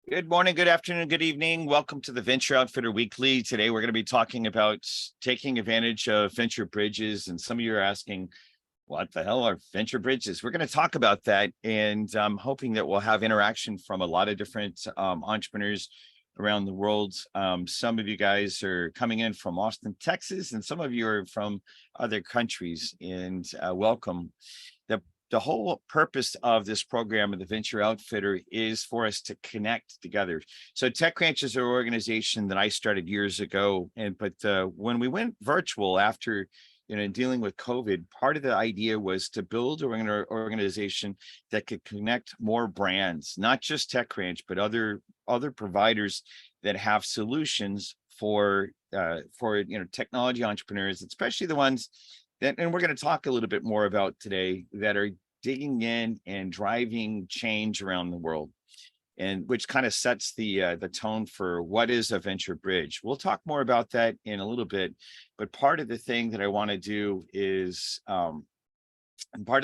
Good morning, good afternoon, good evening. Welcome to the Venture Outfitter Weekly. Today, we're going to be talking about taking advantage of venture bridges. And some of you are asking, what the hell are venture bridges? We're going to talk about that. And I'm hoping that we'll have interaction from a lot of different entrepreneurs around the world. Some of you guys are coming in from Austin, Texas, and some of you are from other countries. And welcome. The whole purpose of this program of the Venture Outfitter is for us to connect together. So TechCrunch is an organization that I started years ago, but when we went virtual after dealing with COVID, part of the idea was to build an organization that could connect more brands, not just TechCrunch, but other providers that have solutions for technology entrepreneurs, especially the ones that, and we're going to talk a little bit more about today, that are digging in and driving change around the world, and which kind of sets the tone for what is a venture bridge. We'll talk more about that in a little bit, but part of the thing that I want to do is I want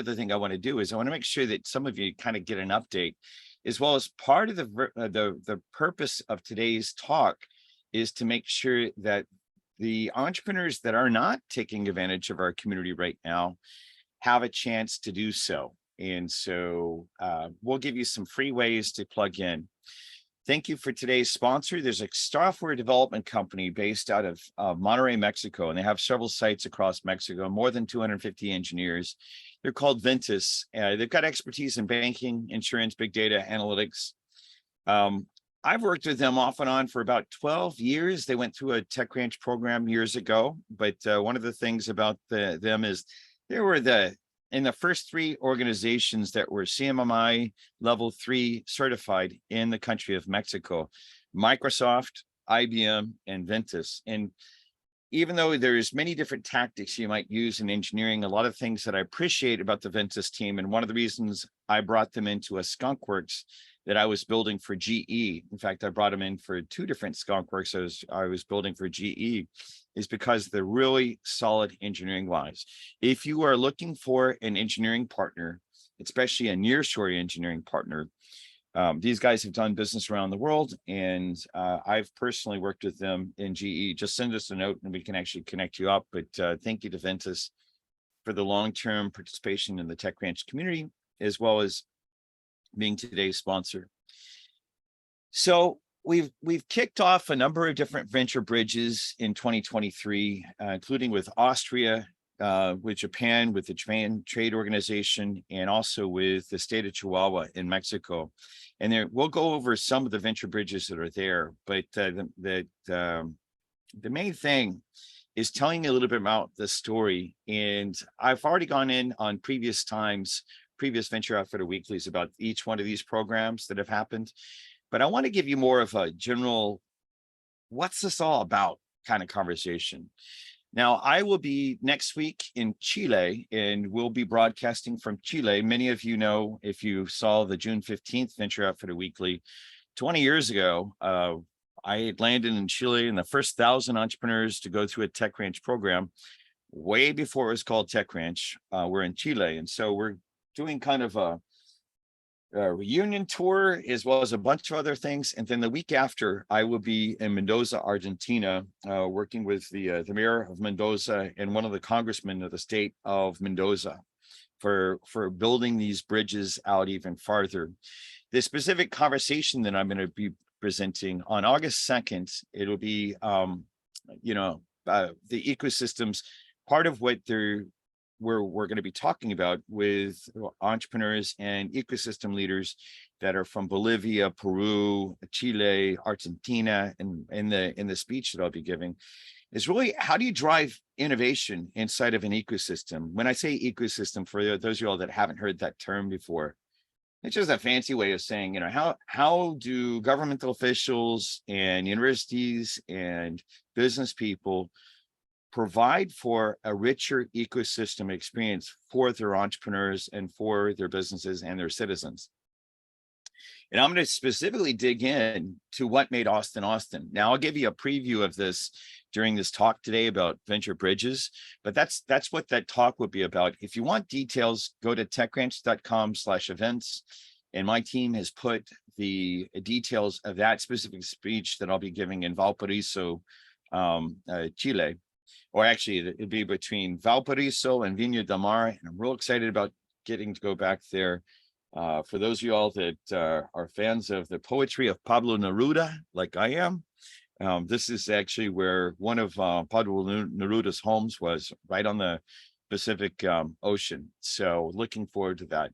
to make sure that some of you kind of get an update, as well as part of the purpose of today's talk is to make sure that the entrepreneurs that are not taking advantage of our community right now have a chance to do so. And so we'll give you some free ways to plug in. Thank you for today's sponsor. There's a software development company based out of Monterrey, Mexico, and they have several sites across Mexico, more than 250 engineers. They're called Ventus. They've got expertise in banking, insurance, big data, analytics. I've worked with them off and on for about 12 years. They went through a TechCrunch program years ago, but one of the things about them is they were in the first three organizations that were CMMI level 3 certified in the country of Mexico: Microsoft, IBM, and Ventus. And even though there's many different tactics you might use in engineering, a lot of things that I appreciate about the Ventus team, and one of the reasons I brought them into a skunkworks that I was building for GE. In fact, I brought them in for two different skunkworks I was building for GE, is because they're really solid engineering wise. If you are looking for an engineering partner, especially a nearshore engineering partner, these guys have done business around the world, and I've personally worked with them in GE. Just send us a note and we can actually connect you up. But thank you to Ventus for the long-term participation in the TechCrunch community, as well as being today's sponsor. So we've kicked off a number of different venture bridges in 2023, including with Austria, with Japan, with the Japan Trade Organization, and also with the state of Chihuahua in Mexico. And we'll go over some of the venture bridges that are there. But the main thing is telling you a little bit about the story. And I've already gone in on previous Venture Outfitter Weeklies about each one of these programs that have happened. But I want to give you more of a general, what's this all about kind of conversation. Now, I will be next week in Chile, and we'll be broadcasting from Chile. Many of you know, if you saw the June 15th Venture Outfitter Weekly, 20 years ago, I had landed in Chile, and the first 1,000 entrepreneurs to go through a TechCrunch program, way before it was called TechCrunch, we're in Chile. And so we're doing kind of a reunion tour, as well as a bunch of other things. And then the week after, I will be in Mendoza, Argentina, working with the mayor of Mendoza and one of the congressmen of the state of Mendoza for building these bridges out even farther. The specific conversation that I'm going to be presenting on August 2nd, it'll be, the ecosystems, part of what we're going to be talking about with entrepreneurs and ecosystem leaders that are from Bolivia, Peru, Chile, Argentina, and in the speech that I'll be giving, is really how do you drive innovation inside of an ecosystem? When I say ecosystem, for those of you all that haven't heard that term before, it's just a fancy way of saying, how do governmental officials and universities and business people provide for a richer ecosystem experience for their entrepreneurs and for their businesses and their citizens. And I'm going to specifically dig in to what made Austin Austin. Now, I'll give you a preview of this during this talk today about venture bridges, but that's what that talk would be about. If you want details, go to techcrunch.com/events, And my team has put the details of that specific speech that I'll be giving in Valparaiso, Chile, or actually it'd be between Valparaiso and Viña del Mar. And I'm real excited about getting to go back there. For those of you all that are fans of the poetry of Pablo Neruda, like I am, this is actually where one of Pablo Neruda's homes was, right on the Pacific Ocean. So looking forward to that.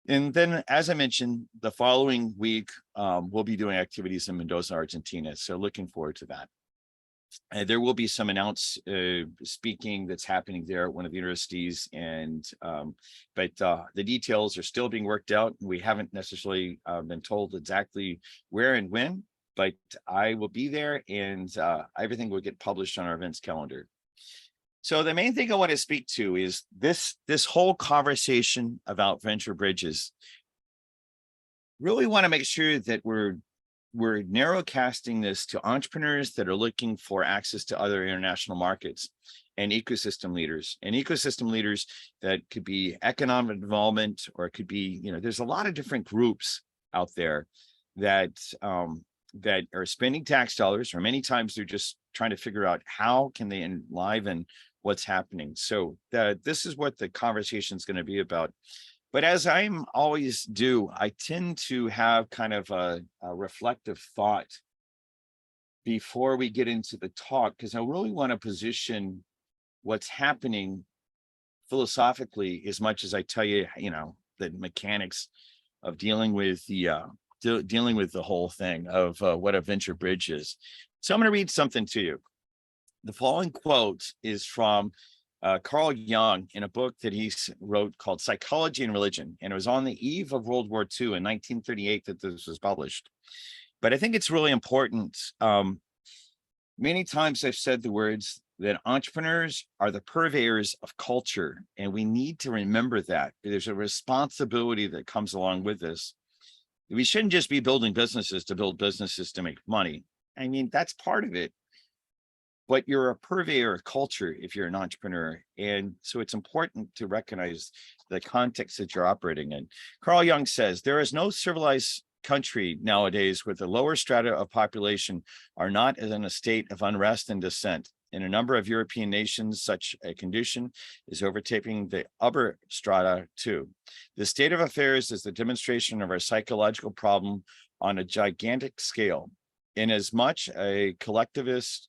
And then, as I mentioned, the following week, we'll be doing activities in Mendoza, Argentina. So looking forward to that. There will be some announced speaking that's happening there at one of the universities, and but the details are still being worked out. We haven't necessarily been told exactly where and when, but I will be there, and everything will get published on our events calendar. So the main thing I want to speak to is this whole conversation about venture bridges. Really want to make sure that we're narrow casting this to entrepreneurs that are looking for access to other international markets, and ecosystem leaders that could be economic development, or it could be, there's a lot of different groups out there that that are spending tax dollars, or many times they're just trying to figure out how can they enliven what's happening. So this is what the conversation is going to be about. But as I'm always do, I tend to have kind of a reflective thought before we get into the talk, because I really want to position what's happening philosophically as much as I tell you, the mechanics of dealing with the whole thing of what a venture bridge is. So I'm going to read something to you. The following quote is from Carl Jung in a book that he wrote called Psychology and Religion. And it was on the eve of World War II in 1938 that this was published. But I think it's really important. Many times I've said the words that entrepreneurs are the purveyors of culture. And we need to remember that. There's a responsibility that comes along with this. We shouldn't just be building businesses to build businesses to make money. I mean, that's part of it. But you're a purveyor of culture if you're an entrepreneur. And so it's important to recognize the context that you're operating in. Carl Jung says, there is no civilized country nowadays where the lower strata of population are not in a state of unrest and dissent. In a number of European nations, such a condition is overtaking the upper strata too. The state of affairs is the demonstration of our psychological problem on a gigantic scale. Inasmuch collectivities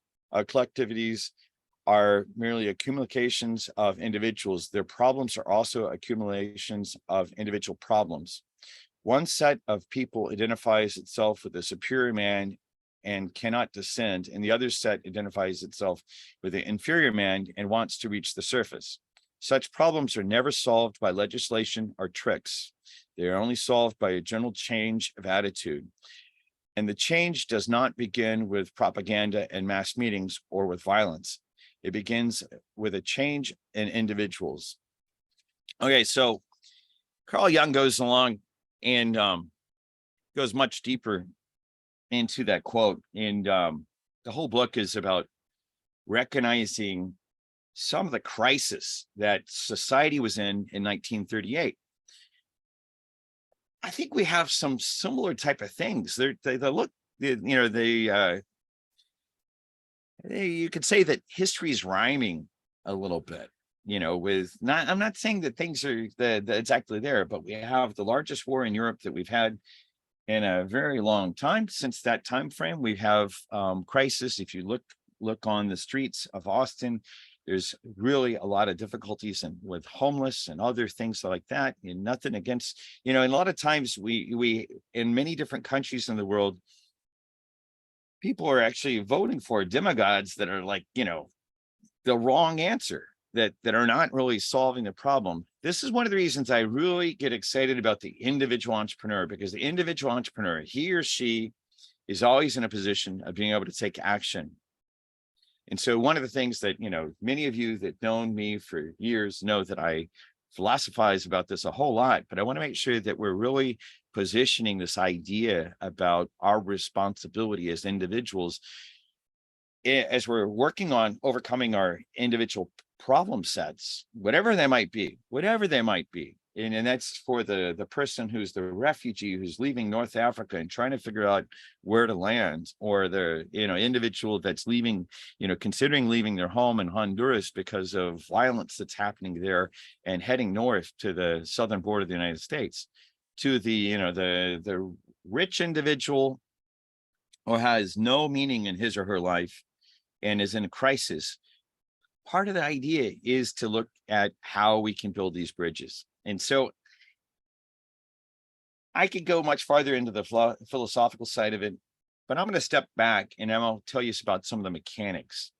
are merely accumulations of individuals, their problems are also accumulations of individual problems. One set of people identifies itself with a superior man and cannot descend, and the other set identifies itself with the inferior man and wants to reach the surface. Such problems are never solved by legislation or tricks. They are only solved by a general change of attitude. And the change does not begin with propaganda and mass meetings or with violence. It begins with a change in individuals. Okay, so Carl Jung goes along and goes much deeper into that quote. And the whole book is about recognizing some of the crisis that society was in 1938. I think we have some similar type of things. You could say that history is rhyming a little bit, I'm not saying that things are exactly there, but we have the largest war in Europe that we've had in a very long time. Since that time frame, we have crisis. If you look on the streets of Austin, there's really a lot of difficulties with homeless and other things like that. And nothing against, and a lot of times we in many different countries in the world, people are actually voting for demagogues that are like, the wrong answer, that are not really solving the problem. This is one of the reasons I really get excited about the individual entrepreneur, because the individual entrepreneur, he or she is always in a position of being able to take action. And so one of the things that, many of you that known me for years know that I philosophize about this a whole lot, but I want to make sure that we're really positioning this idea about our responsibility as individuals as we're working on overcoming our individual problem sets, whatever they might be. and that's for the person who's the refugee who's leaving North Africa and trying to figure out where to land, or the individual that's leaving, considering leaving their home in Honduras because of violence that's happening there and heading north to the southern border of the United States, to the rich individual who has no meaning in his or her life and is in a crisis. Part of the idea is to look at how we can build these bridges. And so I could go much farther into the philosophical side of it, but I'm going to step back and I'll tell you about some of the mechanics.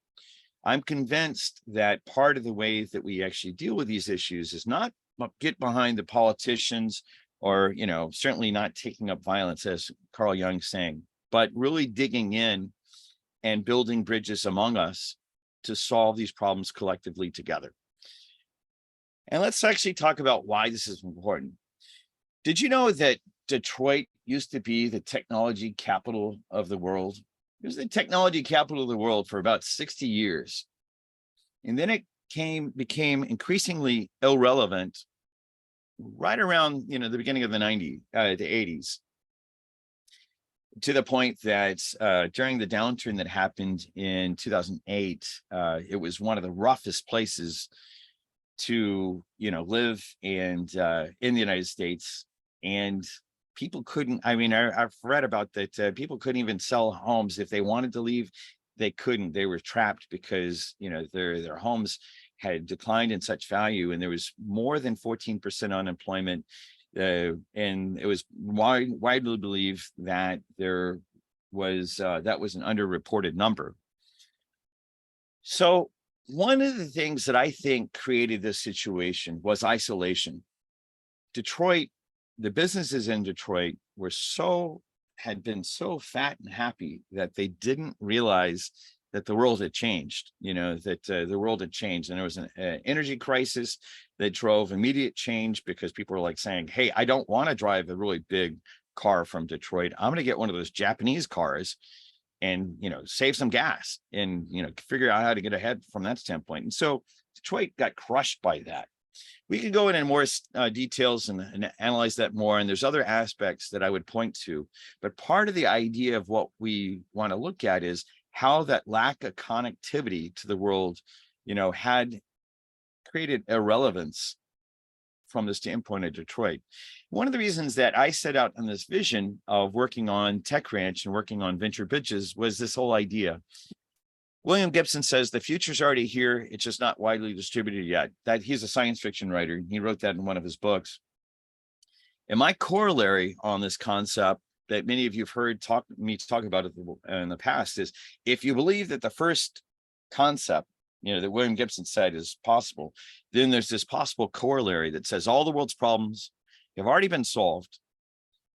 I'm convinced that part of the way that we actually deal with these issues is not get behind the politicians, or, certainly not taking up violence, as Carl Jung's saying, but really digging in and building bridges among us to solve these problems collectively together. And let's actually talk about why this is important. Did you know that Detroit used to be the technology capital of the world? It was the technology capital of the world for about 60 years. And then it became increasingly irrelevant right around, the beginning of the 80s, to the point that during the downturn that happened in 2008, it was one of the roughest places to live and in the United States. And people couldn't, I've read about that, people couldn't even sell homes. If they wanted to leave, they couldn't. They were trapped because their homes had declined in such value, and there was more than 14% unemployment. And it was widely believed that there was that was an underreported number. So one of the things that I think created this situation was isolation. Detroit, the businesses in Detroit had been so fat and happy that they didn't realize that the world had changed, that the world had changed. And there was an energy crisis that drove immediate change, because people were like saying, hey, I don't want to drive a really big car from Detroit. I'm going to get one of those Japanese cars and, save some gas and, figure out how to get ahead from that standpoint. And so Detroit got crushed by that. We could go into more details and analyze that more. And there's other aspects that I would point to. But part of the idea of what we want to look at is how that lack of connectivity to the world, had created irrelevance from the standpoint of Detroit. One of the reasons that I set out on this vision of working on Tech Ranch and working on Venture Bridges was this whole idea. William Gibson says the future's already here. It's just not widely distributed yet. That he's a science fiction writer. He wrote that in one of his books. And my corollary on this concept that many of you have heard me talk about it in the past is, if you believe that the first concept, that William Gibson said is possible, then there's this possible corollary that says all the world's problems have already been solved.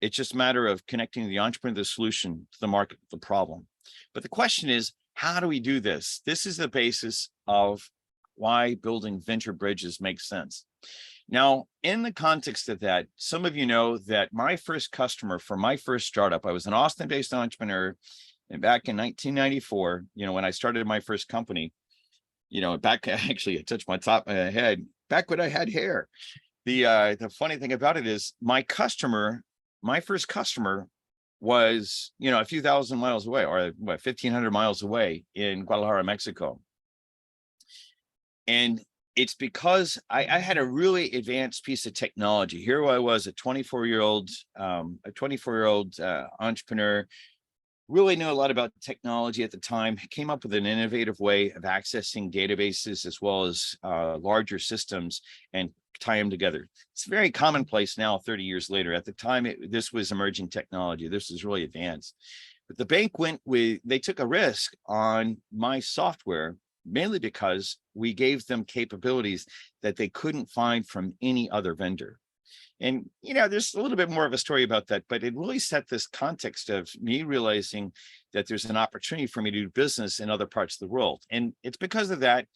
It's just a matter of connecting the entrepreneur to the solution to the market, the problem. But the question is, how do we do this? This is the basis of why building venture bridges makes sense. Now, in the context of that, some of you know that my first customer for my first startup, I was an Austin-based entrepreneur, and back in 1994, when I started my first company, back actually, I touched my top of my head back when I had hair. The funny thing about it is my first customer was, a few thousand miles away, or 1,500 miles away in Guadalajara, Mexico. And it's because I had a really advanced piece of technology. Here I was, a 24-year-old entrepreneur, really knew a lot about technology at the time, came up with an innovative way of accessing databases as well as larger systems and tie them together. It's very commonplace now, 30 years later. At the time, this was emerging technology. This was really advanced. But the bank they took a risk on my software, mainly because we gave them capabilities that they couldn't find from any other vendor. And, there's a little bit more of a story about that, but it really set this context of me realizing that there's an opportunity for me to do business in other parts of the world. And it's because of that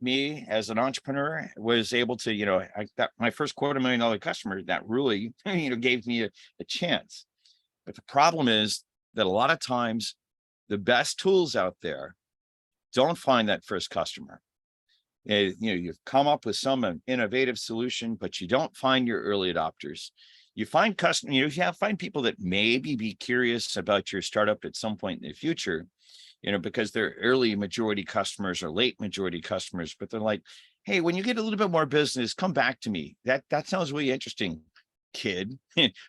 me as an entrepreneur was able to, I got my first $250,000 customer that really, gave me a chance. But the problem is that a lot of times the best tools out there don't find that first customer. You've come up with some innovative solution, but you don't find your early adopters. You find find people that maybe be curious about your startup at some point in the future, because they're early majority customers or late majority customers, but they're like, hey, when you get a little bit more business, come back to me. That sounds really interesting, kid,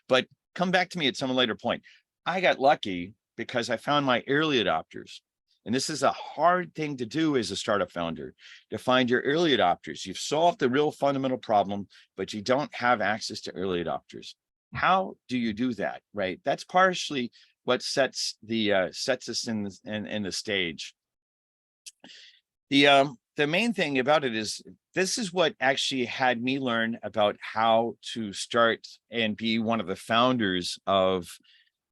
but come back to me at some later point. I got lucky because I found my early adopters. And this is a hard thing to do as a startup founder, to find your early adopters. You've solved the real fundamental problem, but you don't have access to early adopters. How do you do that, right? That's partially what sets us in the stage. The main thing about it is this is what actually had me learn about how to start and be one of the founders of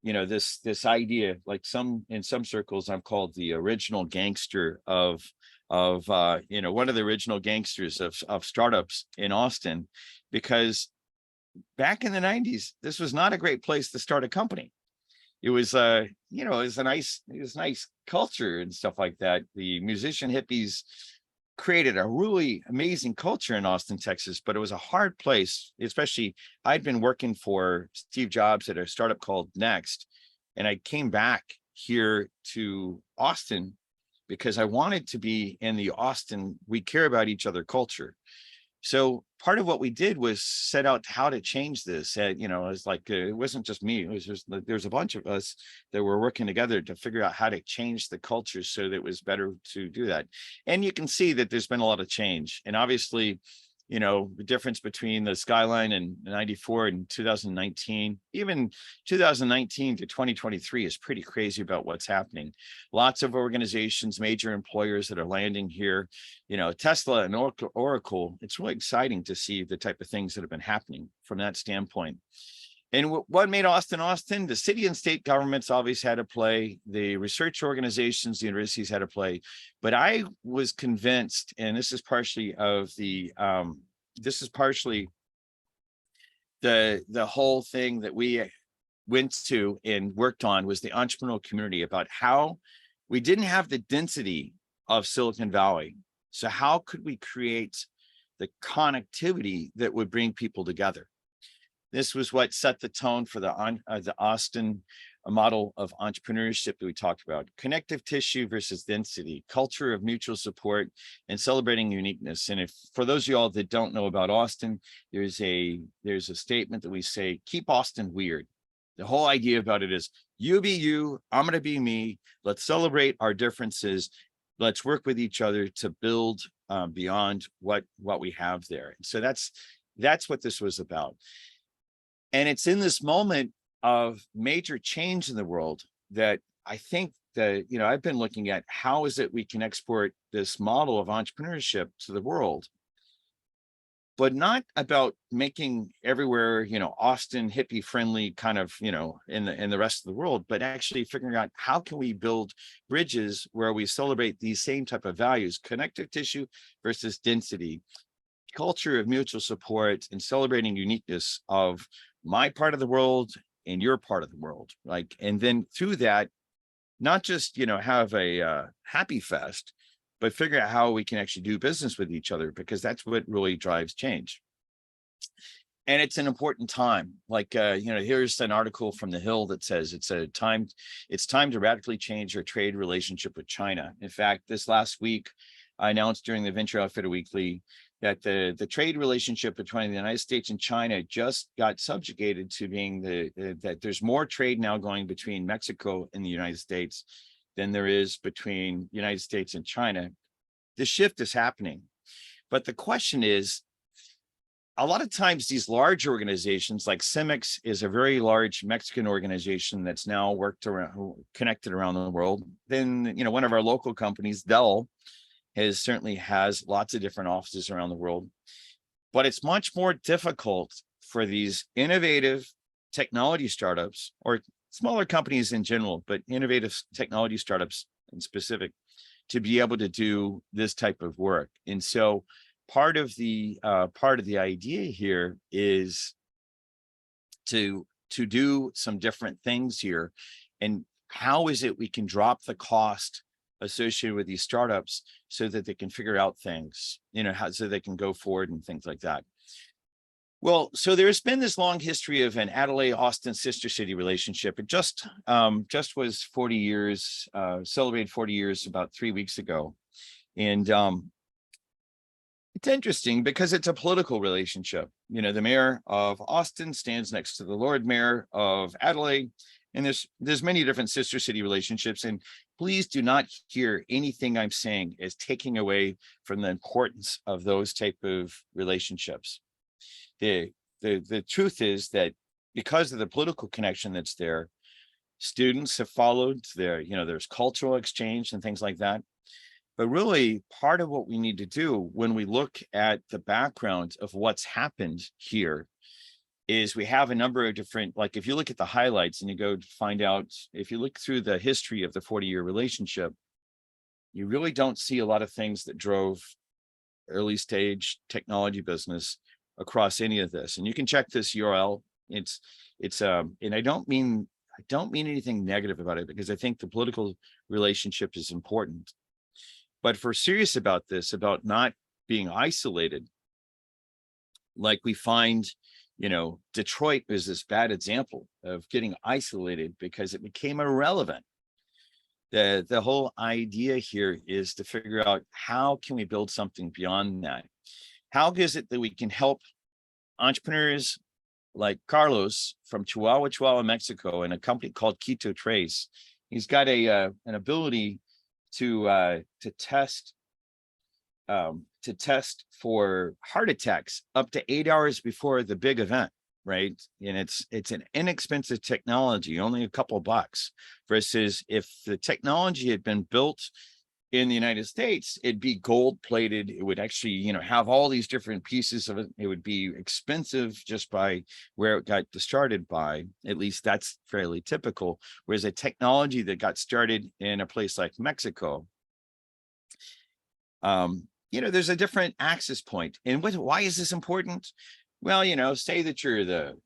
this idea. Like in some circles, I'm called the original gangster of one of the original gangsters of startups in Austin, because back in the 90s, this was not a great place to start a company. It was it was nice culture and stuff like that. The musician hippies created a really amazing culture in Austin, Texas, but it was a hard place. Especially, I'd been working for Steve Jobs at a startup called Next, and I came back here to Austin because I wanted to be in the Austin, we care about each other culture. So part of what we did was set out how to change this. It was like, it wasn't just me. It was just, there's a bunch of us that were working together to figure out how to change the culture so that it was better to do that. And you can see that there's been a lot of change. And obviously, the difference between the skyline in 94 and 2019, even 2019 to 2023 is pretty crazy about what's happening. Lots of organizations, major employers that are landing here, Tesla and Oracle. It's really exciting to see the type of things that have been happening from that standpoint. And what made Austin, Austin? The city and state governments always had to play. The research organizations, the universities had to play. But I was convinced, and this is partially the whole thing that we went to and worked on, was the entrepreneurial community, about how we didn't have the density of Silicon Valley. So how could we create the connectivity that would bring people together? This was what set the tone for the Austin model of entrepreneurship that we talked about: connective tissue versus density, culture of mutual support, and celebrating uniqueness. And for those of y'all that don't know about Austin, there's a statement that we say, keep Austin weird. The whole idea about it is, you be you, I'm going to be me. Let's celebrate our differences. Let's work with each other to build beyond what we have there. So that's what this was about. And it's in this moment of major change in the world that I think that, I've been looking at how is it we can export this model of entrepreneurship to the world, but not about making everywhere, Austin hippie friendly kind of, in the rest of the world, but actually figuring out how can we build bridges where we celebrate these same type of values: connective tissue versus density, culture of mutual support, and celebrating uniqueness of my part of the world and your part of the world. And then through that, not just, have a happy fest, but figure out how we can actually do business with each other, because that's what really drives change. And it's an important time. Here's an article from The Hill that says it's time to radically change your trade relationship with China. In fact, this last week, I announced during the Venture Outfitter Weekly that the trade relationship between the United States and China just got subjugated to being that there's more trade now going between Mexico and the United States than there is between the United States and China. The shift is happening. But the question is, a lot of times these large organizations, like Cemex is a very large Mexican organization that's now connected around the world. Then, one of our local companies, Dell, certainly has lots of different offices around the world. But it's much more difficult for these innovative technology startups, or smaller companies in general, but innovative technology startups in specific, to be able to do this type of work. And so part of the idea here is to do some different things here. And how is it we can drop the cost associated with these startups so that they can figure out things, so they can go forward and things like that. Well, so there's been this long history of an Adelaide-Austin sister city relationship. It just was 40 years, celebrated 40 years about 3 weeks ago. And it's interesting because it's a political relationship. The mayor of Austin stands next to the Lord Mayor of Adelaide. And there's many different sister city relationships. And please do not hear anything I'm saying as taking away from the importance of those type of relationships. The truth is that because of the political connection that's there, students have followed there's cultural exchange and things like that. But really, part of what we need to do when we look at the background of what's happened here is we have a number of different, like if you look at the highlights and you go to find out, if you look through the history of the 40-year relationship, you really don't see a lot of things that drove early stage technology business across any of this. And you can check this URL. It's and I don't mean anything negative about it, because I think the political relationship is important. But if we're serious about this, about not being isolated, like we find, Detroit is this bad example of getting isolated because it became irrelevant. The whole idea here is to figure out how can we build something beyond that? How is it that we can help entrepreneurs like Carlos from Chihuahua, Mexico, and a company called Keto Trace? He's got an ability to test for heart attacks up to 8 hours before the big event, right? And it's an inexpensive technology, only a couple of bucks, versus if the technology had been built in the United States, it'd be gold plated. It would actually, have all these different pieces of it. It would be expensive just by where it got started by. At least that's fairly typical. Whereas a technology that got started in a place like Mexico, there's a different access point. And why is this important? Well, say that you're the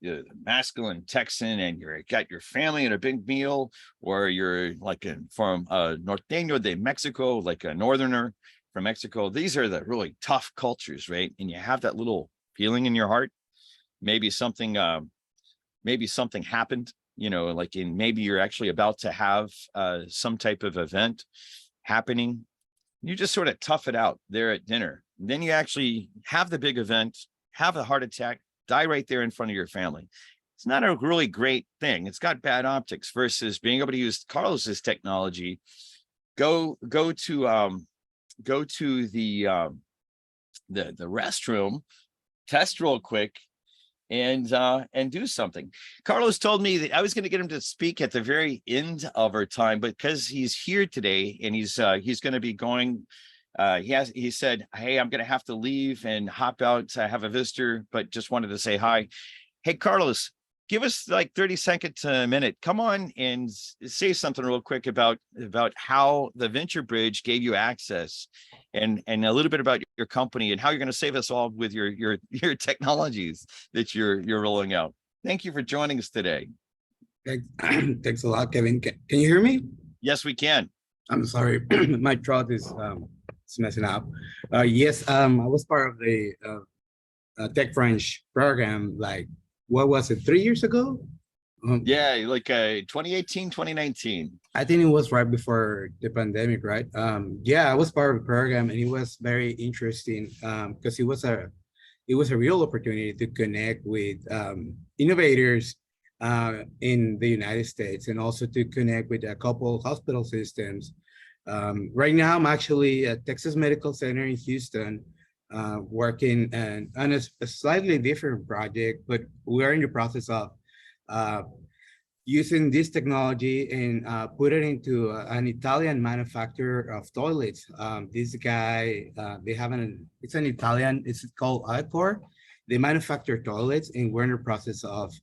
masculine Texan and you're got your family in a big meal, or you're like from Norteño de Mexico, like a northerner from Mexico. These are the really tough cultures, right? And you have that little feeling in your heart. Maybe something happened, maybe you're actually about to have some type of event happening. You just sort of tough it out there at dinner. And then you actually have the big event, have a heart attack, die right there in front of your family. It's not a really great thing. It's got bad optics versus being able to use Carlos's technology. Go to the restroom, test real quick, and do something. Carlos told me that I was going to get him to speak at the very end of our time, but because he's here today and he's going to be going. He said, hey, I'm going to have to leave and hop out. I have a visitor, but just wanted to say hi. Hey, Carlos, give us like 30 seconds to a minute. Come on and say something real quick about how the Venture Bridge gave you access and a little bit about your company and how you're going to save us all with your technologies that you're rolling out. Thank you for joining us today. Thanks a lot, Kevin. Can you hear me? Yes, we can. I'm sorry. My throat is messing up. Yes, I was part of the Tech French program, like, what was it, 3 years ago? Yeah, like 2018, 2019. I think it was right before the pandemic, right? Yeah, I was part of the program, and it was very interesting because it was a real opportunity to connect with innovators in the United States, and also to connect with a couple hospital systems. Right now, I'm actually at Texas Medical Center in Houston, working on a slightly different project, but we're in the process of using this technology and put it into an Italian manufacturer of toilets. This guy, it's an Italian, it's called Icor. They manufacture toilets, and we're in the process of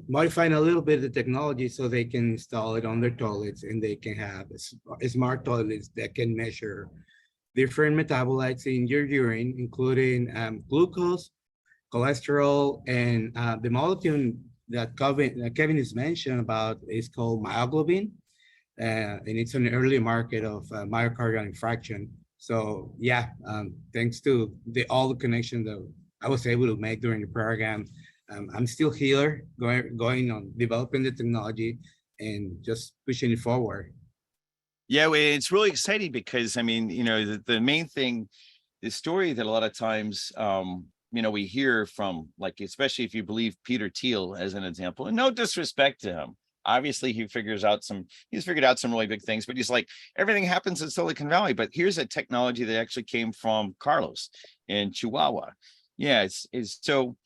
modifying a little bit of the technology so they can install it on their toilets, and they can have smart toilets that can measure different metabolites in your urine, including glucose, cholesterol, and the molecule that Kevin has mentioned about is called myoglobin. and it's an early market of myocardial infarction. So yeah, thanks to all the connections that I was able to make during the program, I'm still here, going on developing the technology and just pushing it forward. Yeah, it's really exciting because I mean, the main thing, the story that a lot of times we hear from, like, especially if you believe Peter Thiel as an example, and no disrespect to him. Obviously, he's figured out some really big things, but he's like, everything happens in Silicon Valley. But here's a technology that actually came from Carlos in Chihuahua. Yeah, it's so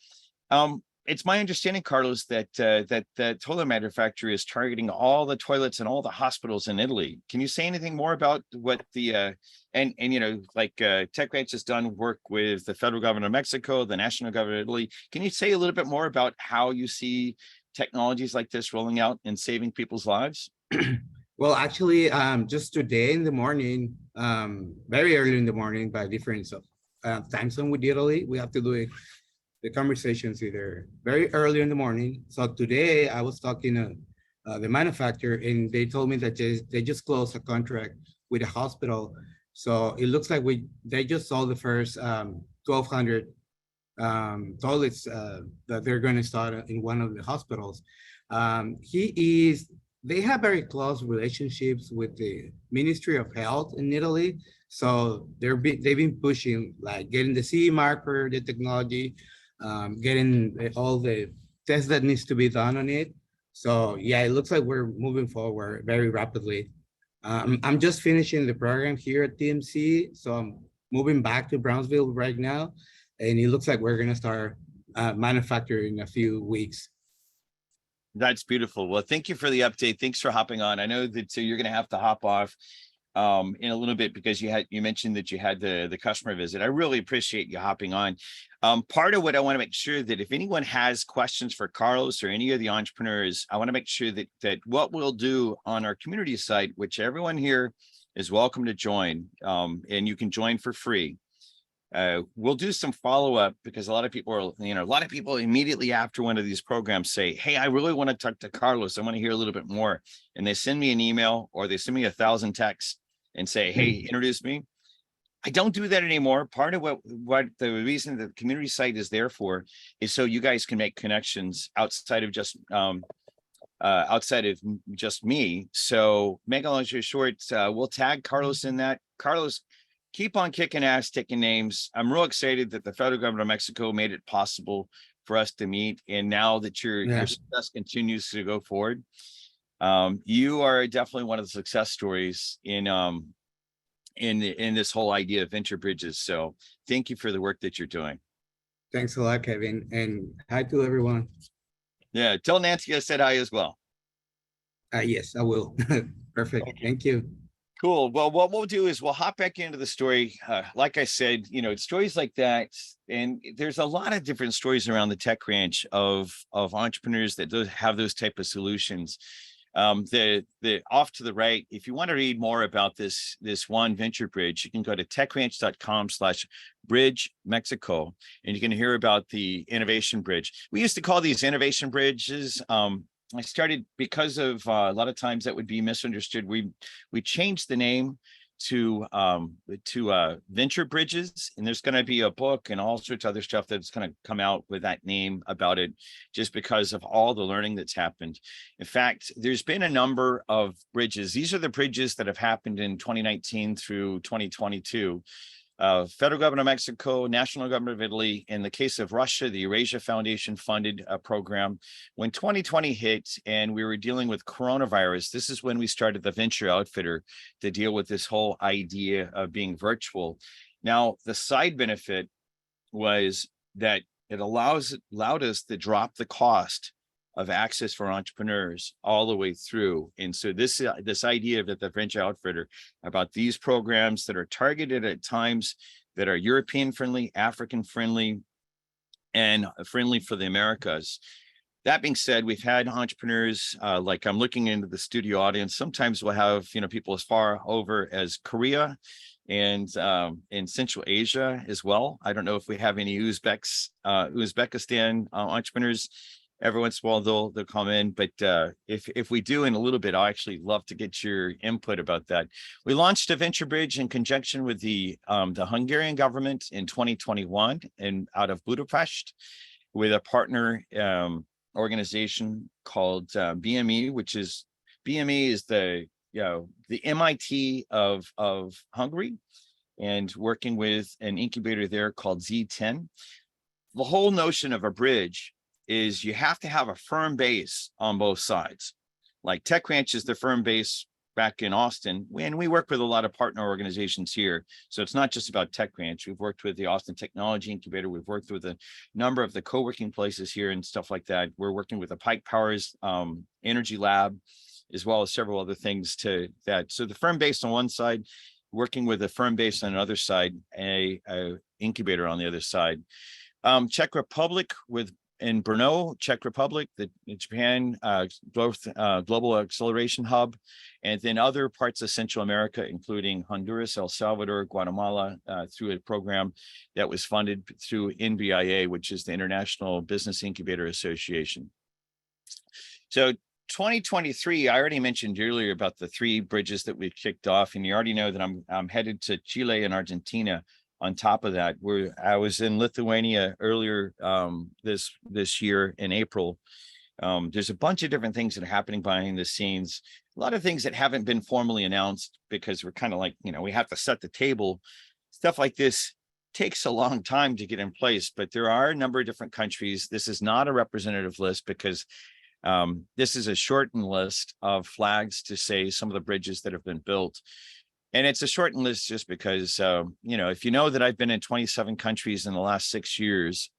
it's my understanding, Carlos, that that toilet manufacturer is targeting all the toilets and all the hospitals in Italy. Can you say anything more about what the and like TechRanch has done work with the federal government of Mexico, the national government of Italy? Can you say a little bit more about how you see technologies like this rolling out and saving people's lives? Well, actually, just today in the morning, very early in the morning, by difference of time zone with Italy, we have to do it. The conversations either very early in the morning. So today I was talking to the manufacturer, and they told me that they just closed a contract with a hospital. So it looks like they just sold the first 1,200 toilets that they're going to start in one of the hospitals. They have very close relationships with the Ministry of Health in Italy. So they've been pushing, like, getting the CE mark for the technology, getting all the tests that needs to be done on it. So yeah, it looks like we're moving forward very rapidly. I'm just finishing the program here at TMC, so I'm moving back to Brownsville right now, and it looks like we're gonna start manufacturing in a few weeks. That's beautiful. Well, thank you for the update. Thanks for hopping on. I know that you're going to have to hop off in a little bit because you mentioned that you had the customer visit. I really appreciate you hopping on. Part of what I want to make sure that if anyone has questions for Carlos or any of the entrepreneurs, I want to make sure that what we'll do on our community site, which everyone here is welcome to join, and you can join for free. We'll do some follow-up because a lot of people immediately after one of these programs say, hey, I really want to talk to Carlos. I want to hear a little bit more. And they send me an email or they send me 1,000 texts and say, hey, introduce me. I don't do that anymore. Part of what the reason that the community site is there for is so you guys can make connections outside of just me. So make a long story short, we'll tag Carlos in that. Carlos, keep on kicking ass, taking names. I'm real excited that the federal government of Mexico made it possible for us to meet. And now that your success continues to go forward, you are definitely one of the success stories in this whole idea of venture bridges. So thank you for the work that you're doing. Thanks a lot, Kevin, and hi to everyone. Yeah, tell Nancy I said hi as well. Yes, I will. Perfect. Okay. Thank you. Cool. Well, what we'll do is we'll hop back into the story. Like I said, stories like that, and there's a lot of different stories around the tech ranch of entrepreneurs that have those type of solutions. The off to the right, if you want to read more about this one venture bridge, you can go to techranch.com/bridge Mexico, and you can hear about the innovation bridge. We used to call these innovation bridges. I started because of a lot of times that would be misunderstood. We changed the name to venture bridges, and there's going to be a book and all sorts of other stuff that's going to come out with that name about it, just because of all the learning that's happened. In fact, there's been a number of bridges. These are the bridges that have happened in 2019 through 2022. Federal government of Mexico, national government of Italy. In the case of Russia, the Eurasia Foundation funded a program. When 2020 hit and we were dealing with coronavirus, this is when we started the Venture Outfitter to deal with this whole idea of being virtual. Now, the side benefit was that it allowed us to drop the cost of access for entrepreneurs all the way through. And so this idea of the Venture Outfitter, about these programs that are targeted at times that are European friendly, African friendly, and friendly for the Americas. That being said, we've had entrepreneurs, like I'm looking into the studio audience. Sometimes we'll have, people as far over as Korea and in Central Asia as well. I don't know if we have any Uzbekistan entrepreneurs. Every once in a while they'll come in, but if we do in a little bit, I'll actually love to get your input about that. We launched a venture bridge in conjunction with the Hungarian government in 2021 and out of Budapest with a partner organization called BME, which is BME is the the MIT of Hungary, and working with an incubator there called Z10. The whole notion of a bridge is you have to have a firm base on both sides. Like TechRanch is the firm base back in Austin, and we work with a lot of partner organizations here. So it's not just about TechRanch. We've worked with the Austin Technology Incubator. We've worked with a number of the co-working places here and stuff like that. We're working with the Pike Powers Energy Lab, as well as several other things to that. So the firm base on one side, working with a firm base on the other side, a incubator on the other side. Czech Republic in Brno, Czech Republic, the Japan Global Acceleration Hub, and then other parts of Central America, including Honduras, El Salvador, Guatemala, through a program that was funded through NBIA, which is the International Business Incubator Association. So 2023, I already mentioned earlier about the 3 bridges that we've kicked off, and you already know that I'm headed to Chile and Argentina. On top of that, I was in Lithuania earlier this year in April. There's a bunch of different things that are happening behind the scenes. A lot of things that haven't been formally announced because we're kind of like, we have to set the table. Stuff like this takes a long time to get in place, but there are a number of different countries. This is not a representative list because this is a shortened list of flags to say some of the bridges that have been built. And it's a shortened list just because, if you know that I've been in 27 countries in the last 6 years,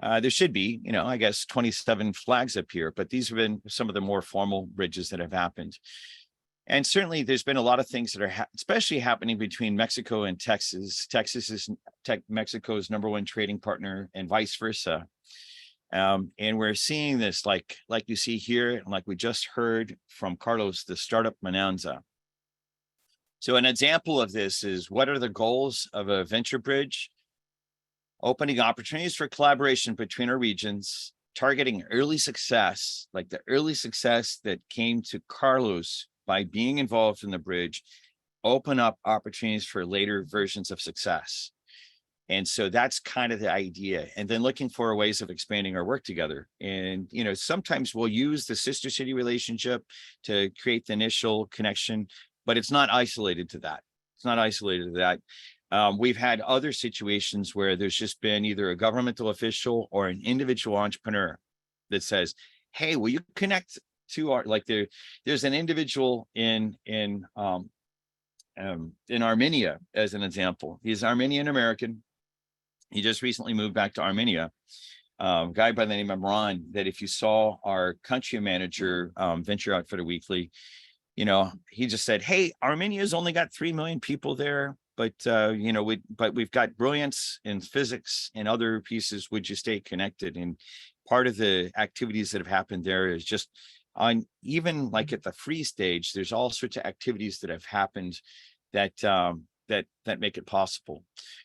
there should be, I guess 27 flags up here, but these have been some of the more formal bridges that have happened. And certainly there's been a lot of things that are especially happening between Mexico and Texas. Texas is Mexico's #1 trading partner and vice versa. And we're seeing this like you see here, and like we just heard from Carlos, the startup Bonanza. So an example of this is, what are the goals of a venture bridge? Opening opportunities for collaboration between our regions, targeting early success, like the early success that came to Carlos by being involved in the bridge, open up opportunities for later versions of success. And so that's kind of the idea. And then looking for ways of expanding our work together. And, sometimes we'll use the sister city relationship to create the initial connection, but it's not isolated to that. It's not isolated to that. We've had other situations where there's just been either a governmental official or an individual entrepreneur that says, hey, will you connect to our, like there's an individual in Armenia, as an example. He's Armenian American. He just recently moved back to Armenia. Guy by the name of Ron, that if you saw our country manager, Venture Outfitter Weekly, he just said, hey, Armenia's only got 3 million people there, but we've got brilliance in physics and other pieces. Would you stay connected? And part of the activities that have happened there is just on, even like at the free stage, there's all sorts of activities that have happened that make it possible.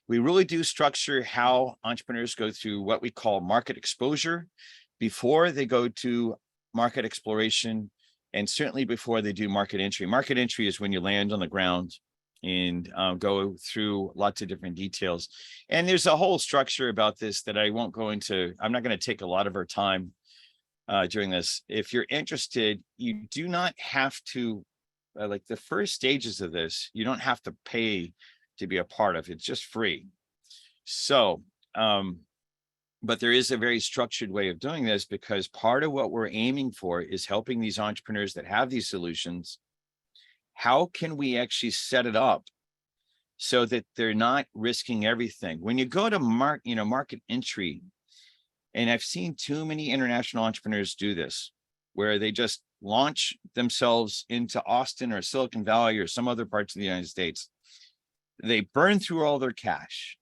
We really do structure how entrepreneurs go through what we call market exposure before they go to market exploration, and certainly before they do market entry. Market entry is when you land on the ground and go through lots of different details. And there's a whole structure about this that I won't go into. I'm not going to take a lot of our time during this. If you're interested, you do not have to, like the first stages of this, you don't have to pay to be a part of it. It's just free. So, but there is a very structured way of doing this, because part of what we're aiming for is helping these entrepreneurs that have these solutions. How can we actually set it up so that they're not risking everything? When you go to market entry, and I've seen too many international entrepreneurs do this, where they just launch themselves into Austin or Silicon Valley or some other parts of the United States. They burn through all their cash,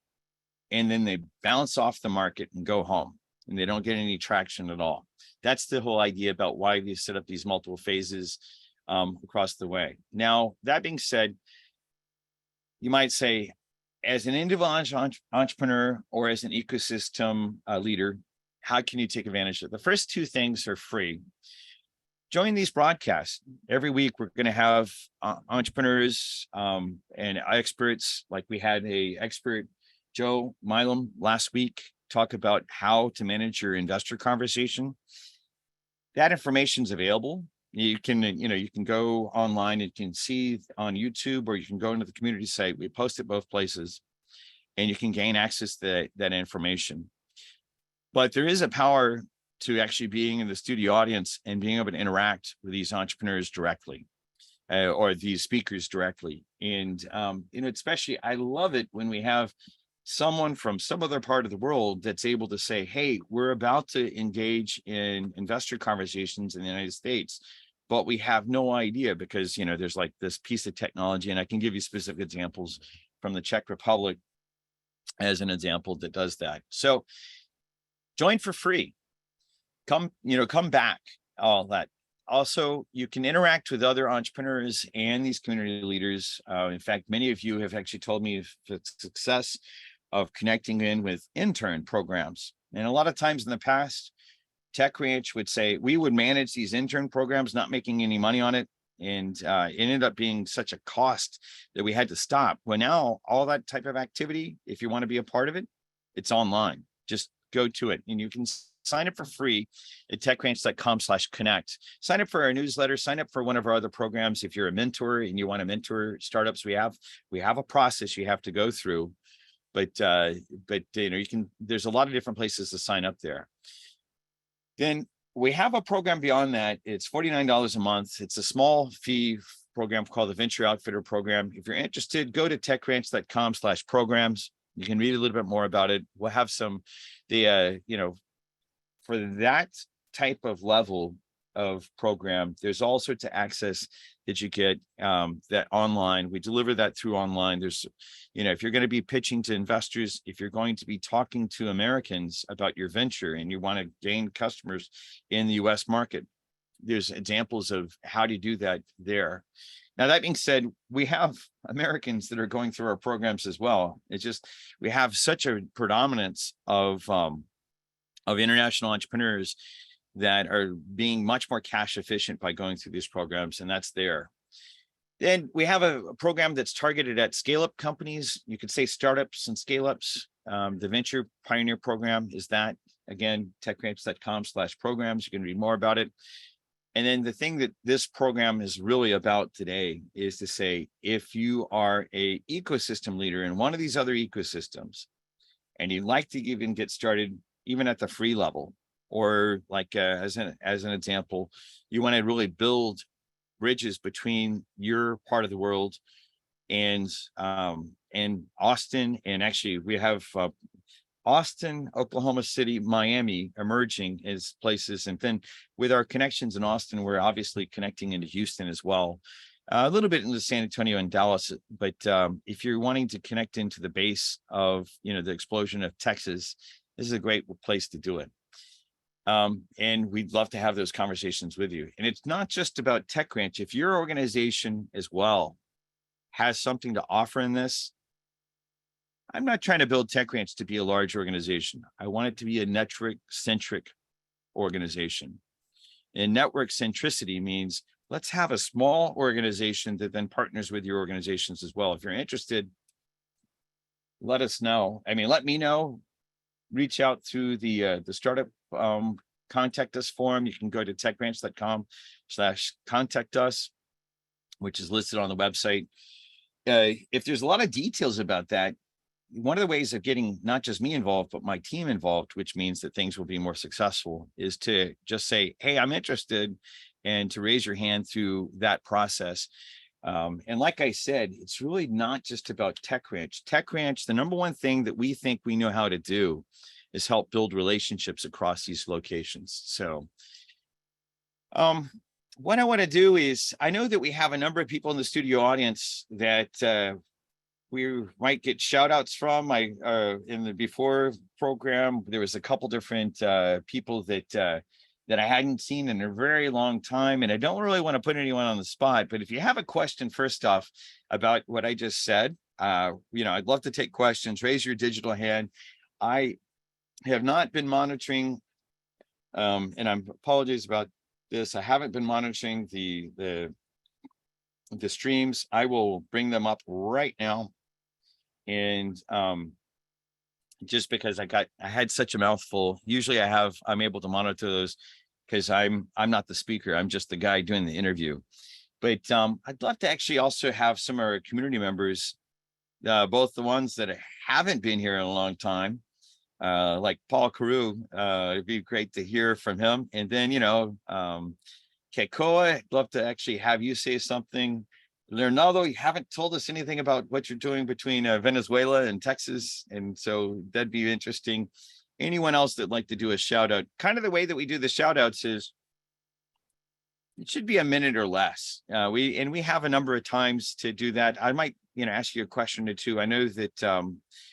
and then they bounce off the market and go home, and they don't get any traction at all. That's the whole idea about why we set up these multiple phases across the way. Now, that being said, you might say, as an individual entrepreneur or as an ecosystem leader, how can you take advantage of it? The first two things are free. Join these broadcasts. Every week, we're going to have entrepreneurs and experts. Like we had a expert, Joe Milam, last week, talk about how to manage your investor conversation. That information is available. You can, you can go online, you can see on YouTube, or you can go into the community site. We post it both places, and you can gain access to that information. But there is a power to actually being in the studio audience and being able to interact with these entrepreneurs directly, or these speakers directly. And, especially, I love it when we have someone from some other part of the world that's able to say, hey, we're about to engage in investor conversations in the United States, but we have no idea because, there's like this piece of technology, and I can give you specific examples from the Czech Republic as an example that does that. So join for free. Come back, all that. Also, you can interact with other entrepreneurs and these community leaders. In fact, many of you have actually told me the success of connecting in with intern programs. And a lot of times in the past, Tech Ranch would say we would manage these intern programs, not making any money on it. And it ended up being such a cost that we had to stop. Well, now all that type of activity, if you want to be a part of it, it's online. Just go to it, and you can sign up for free at techranch.com/connect. Sign up for our newsletter, sign up for one of our other programs. If you're a mentor and you want to mentor startups, we have a process you have to go through. But you can, there's a lot of different places to sign up there. Then we have a program beyond that. It's $49 a month. It's a small fee program called the Venture Outfitter Program. If you're interested, go to techranch.com/programs. You can read a little bit more about it. We'll have some, for that type of level of program, there's all sorts of access that you get that online. We deliver that through online. There's, if you're going to be pitching to investors, if you're going to be talking to Americans about your venture and you want to gain customers in the US market, there's examples of how to do that there. Now, that being said, we have Americans that are going through our programs as well. It's just, we have such a predominance of international entrepreneurs that are being much more cash efficient by going through these programs, and that's there. Then we have a program that's targeted at scale-up companies. You could say startups and scale-ups. The Venture Pioneer Program is that. Again, techranch.com/programs. You can read more about it. And then the thing that this program is really about today is to say, if you are a ecosystem leader in one of these other ecosystems, and you'd like to even get started even at the free level, or like as an example, you want to really build bridges between your part of the world and Austin, and actually we have Austin, Oklahoma City, Miami emerging as places, and then with our connections in Austin, we're obviously connecting into Houston as well, a little bit into San Antonio and Dallas. But if you're wanting to connect into the base of the explosion of Texas, this is a great place to do it. And we'd love to have those conversations with you. And it's not just about Tech Ranch. If your organization as well has something to offer in this, I'm not trying to build Tech Ranch to be a large organization. I want it to be a network-centric organization. And network centricity means let's have a small organization that then partners with your organizations as well. If you're interested, let us know. Let me know. Reach out through the startup contact us form. You can go to techranch.com/contact us, which is listed on the website. If there's a lot of details about that, one of the ways of getting not just me involved, but my team involved, which means that things will be more successful, is to just say, hey, I'm interested, and to raise your hand through that process. And like I said, it's really not just about Tech Ranch. Tech Ranch, the number one thing that we think we know how to do is help build relationships across these locations. So what I want to do is, I know that we have a number of people in the studio audience that we might get shout outs from. In the before program, there was a couple different people that I hadn't seen in a very long time. And I don't really want to put anyone on the spot, but if you have a question, first off, about what I just said, I'd love to take questions. Raise your digital hand. I have not been monitoring And I'm apologies about this. I haven't been monitoring the streams. I will bring them up right now. And just because I had such a mouthful. Usually I'm able to monitor those because I'm not the speaker. I'm just the guy doing the interview. But I'd love to actually also have some of our community members, both the ones that haven't been here in a long time, like Paul Carew. It'd be great to hear from him. And then, Kekoa, I'd love to actually have you say something. Leonardo, you haven't told us anything about what you're doing between Venezuela and Texas. And so that'd be interesting. Anyone else that'd like to do a shout out? Kind of the way that we do the shout outs is it should be a minute or less. We have a number of times to do that. I might, ask you a question or two. I know that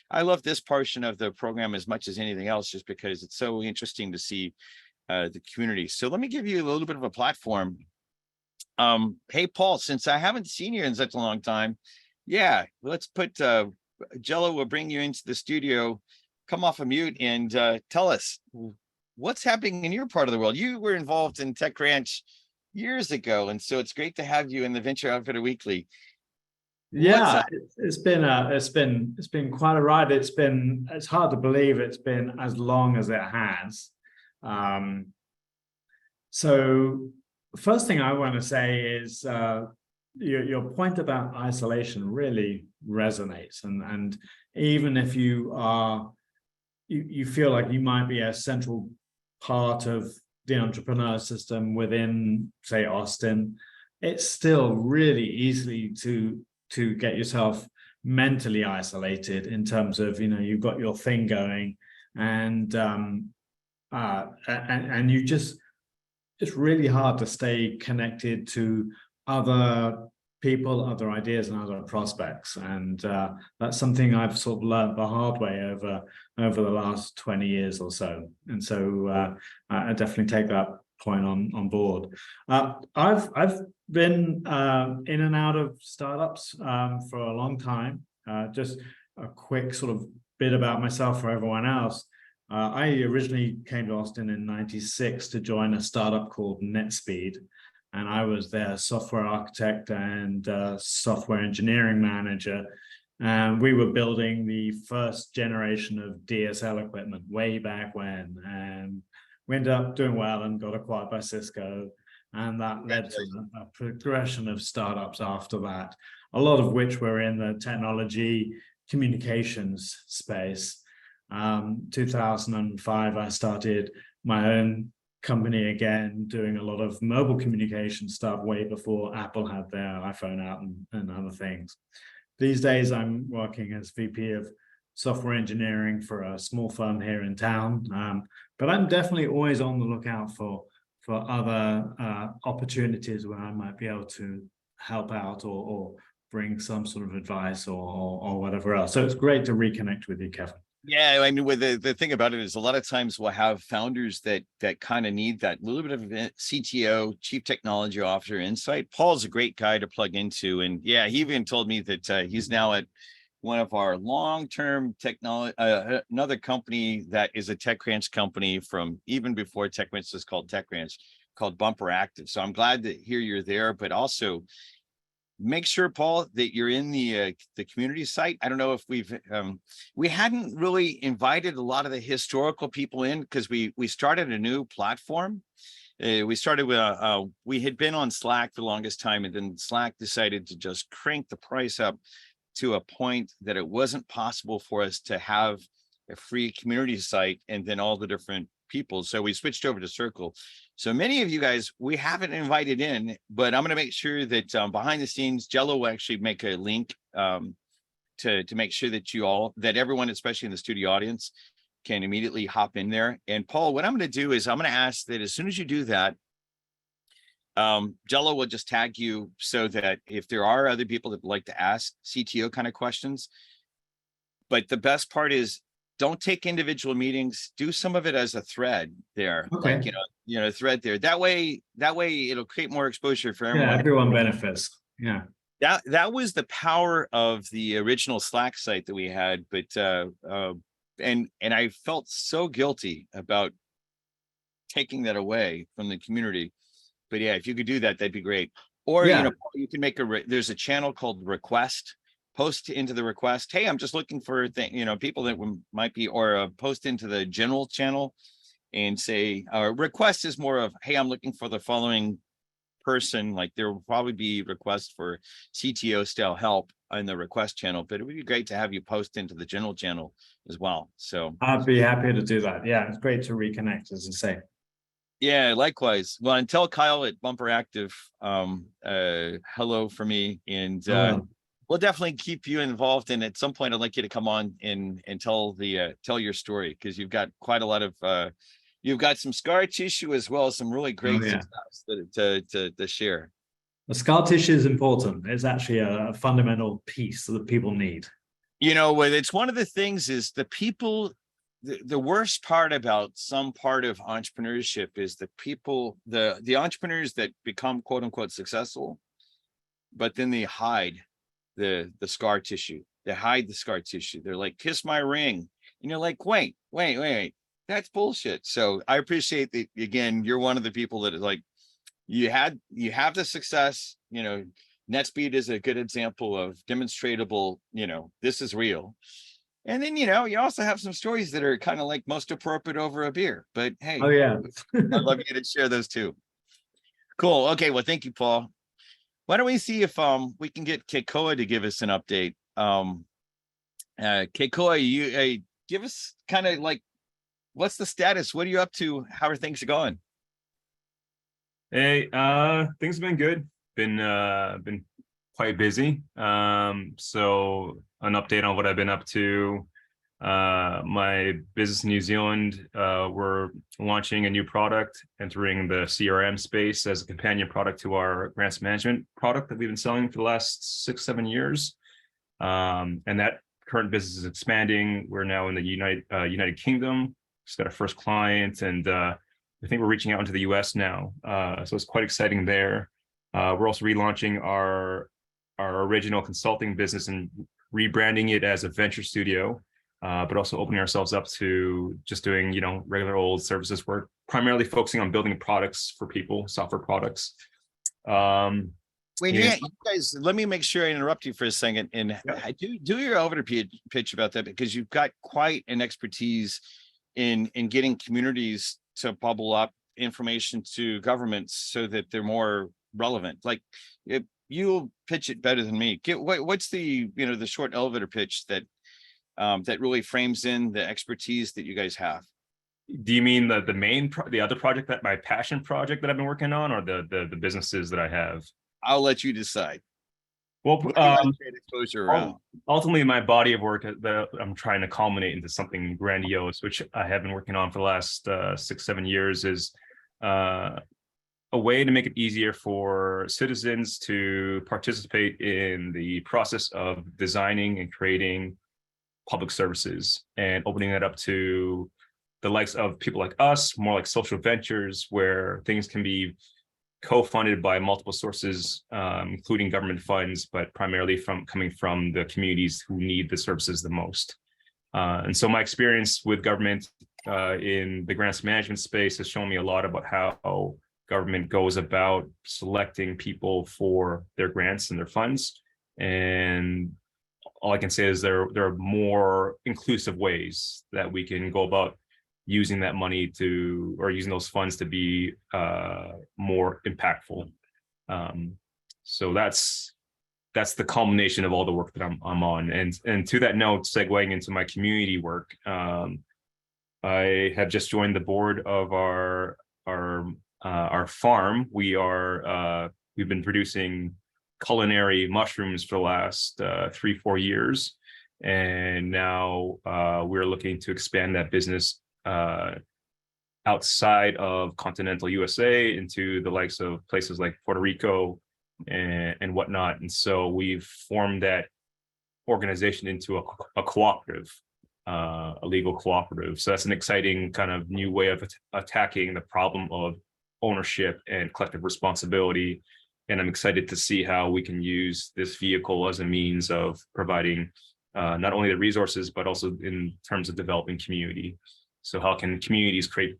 I love this portion of the program as much as anything else, just because it's so interesting to see the community. So let me give you a little bit of a platform. Hey, Paul, since I haven't seen you in such a long time, let's put Jello will bring you into the studio. Come off a mute and tell us what's happening in your part of the world. You were involved in Tech Ranch years ago, and so it's great to have you in the Venture Outfitter Weekly. Yeah, it's been quite a ride. It's hard to believe it's been as long as it has. So first thing I want to say is your point about isolation really resonates, and even if you feel like you might be a central part of the entrepreneur system within, say, Austin, it's still really easy to get yourself mentally isolated in terms of, you've got your thing going, and you just, it's really hard to stay connected to other people, other ideas, and other prospects. And that's something I've sort of learned the hard way over the last 20 years or so. And so I definitely take that point on board. I've been in and out of startups for a long time. Just a quick sort of bit about myself for everyone else. I originally came to Austin in '96 to join a startup called NetSpeed, and I was their software architect and software engineering manager. And we were building the first generation of DSL equipment way back when, and we ended up doing well and got acquired by Cisco. And that led to a progression of startups after that, a lot of which were in the technology communications space. 2005, I started my own company again, doing a lot of mobile communication stuff way before Apple had their iPhone out and other things. These days, I'm working as VP of software engineering for a small firm here in town. But I'm definitely always on the lookout for other opportunities where I might be able to help out or bring some sort of advice or whatever else. So it's great to reconnect with you, Kevin. Yeah, I mean, with the thing about it is a lot of times we'll have founders that kind of need that little bit of CTO, chief technology officer insight. Paul's a great guy to plug into. And yeah, he even told me that he's now at one of our long-term technology, another company that is a Tech Ranch company from even before Tech Ranch was called Tech Ranch, called Bumper Active. So I'm glad to hear you're there, but also make sure, Paul, that you're in the community site. I don't know if we hadn't really invited a lot of the historical people in because we started a new platform. We started with we had been on Slack for the longest time, and then Slack decided to just crank the price up to a point that it wasn't possible for us to have a free community site and then all the different people. So we switched over to Circle. So many of you guys, we haven't invited in, but I'm going to make sure that behind the scenes, Jello will actually make a link to make sure that everyone, especially in the studio audience, can immediately hop in there. And Paul, what I'm going to do is I'm going to ask that as soon as you do that, Jello will just tag you so that if there are other people that would like to ask CTO kind of questions. But the best part is don't take individual meetings, do some of it as a thread there. Okay. Like, thread there. That way it'll create more exposure for everyone. Yeah, everyone benefits. Yeah. That was the power of the original Slack site that we had. But and I felt so guilty about taking that away from the community. But yeah, if you could do that, that'd be great. Or, Yeah. you can make there's a channel called request, post into the request. Hey, I'm just looking for people that might be, or post into the general channel and say, request is more of, hey, I'm looking for the following person. Like there will probably be requests for CTO style help in the request channel, but it would be great to have you post into the general channel as well. So I'd be happy to do that. Yeah, it's great to reconnect, as I say. yeah, likewise. Well, and tell Kyle at Bumper Active, hello for me, and we'll definitely keep you involved. And at some point, I'd like you to come on and tell your story, because you've got quite a lot of you've got some scar tissue as well as some really great success to share. The scar tissue is important. It's actually a fundamental piece that people need. It's one of the things is the people. The worst part about some part of entrepreneurship is the people, the entrepreneurs that become quote unquote successful, but then they hide the scar tissue. They hide the scar tissue. They're like, kiss my ring. And you're like, wait, that's bullshit. So I appreciate that. Again, you're one of the people that is like, you have the success, NetSpeed is a good example of demonstratable, this is real. And then, you also have some stories that are kind of like most appropriate over a beer. But hey, Oh, yeah. I'd love you to share those too. Cool. Okay. Well, thank you, Paul. Why don't we see if we can get Keikoa to give us an update? Keikoa, you give us kind of like, what's the status? What are you up to? How are things going? Hey, things have been good. Been quite busy. So an update on what I've been up to. My business in New Zealand, we're launching a new product, entering the CRM space as a companion product to our grants management product that we've been selling for the last 6-7 years. And that current business is expanding. We're now in the United Kingdom. Just got our first client, and I think we're reaching out into the US now. So it's quite exciting there. We're also relaunching our original consulting business and rebranding it as a venture studio, but also opening ourselves up to just doing, regular old services work, primarily focusing on building products for people, software products. Wait, you guys, let me make sure I interrupt you for a second and do your elevator pitch about that, because you've got quite an expertise in getting communities to bubble up information to governments so that they're more relevant. Like, if you'll pitch it better than me. What's the the short elevator pitch that that really frames in the expertise that you guys have? Do you mean the other project, that my passion project that I've been working on, or the businesses that I have? I'll let you decide. Well, exposure around. Ultimately, my body of work that I'm trying to culminate into something grandiose, which I have been working on for the last 6-7 years, is a way to make it easier for citizens to participate in the process of designing and creating public services, and opening that up to the likes of people like us, more like social ventures, where things can be co-funded by multiple sources, including government funds, but primarily coming from the communities who need the services the most. And so my experience with government in the grants management space has shown me a lot about how government goes about selecting people for their grants and their funds. And all I can say is there are more inclusive ways that we can go about using that money or using those funds to be more impactful. So that's the culmination of all the work that I'm on. And to that note, segueing into my community work, I have just joined the board of our farm. We've been producing culinary mushrooms for the last 3-4 years, and now we're looking to expand that business outside of continental USA into the likes of places like Puerto Rico and whatnot. And so we've formed that organization into a cooperative, a legal cooperative. So that's an exciting kind of new way of attacking the problem of ownership and collective responsibility. And I'm excited to see how we can use this vehicle as a means of providing not only the resources, but also in terms of developing community. So how can communities create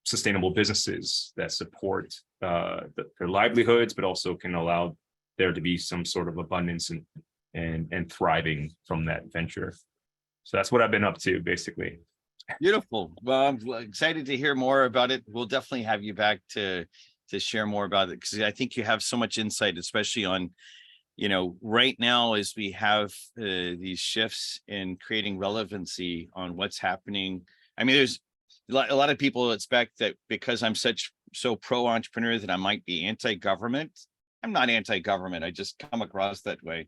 sustainable businesses that support their livelihoods, but also can allow there to be some sort of abundance and thriving from that venture. So that's what I've been up to, basically. Beautiful. Well, I'm excited to hear more about it. We'll definitely have you back to share more about it, because I think you have so much insight, especially on, right now as we have these shifts in creating relevancy on what's happening. I mean, there's a lot of people expect that because I'm so pro-entrepreneur that I might be anti-government. I'm not anti-government. I just come across that way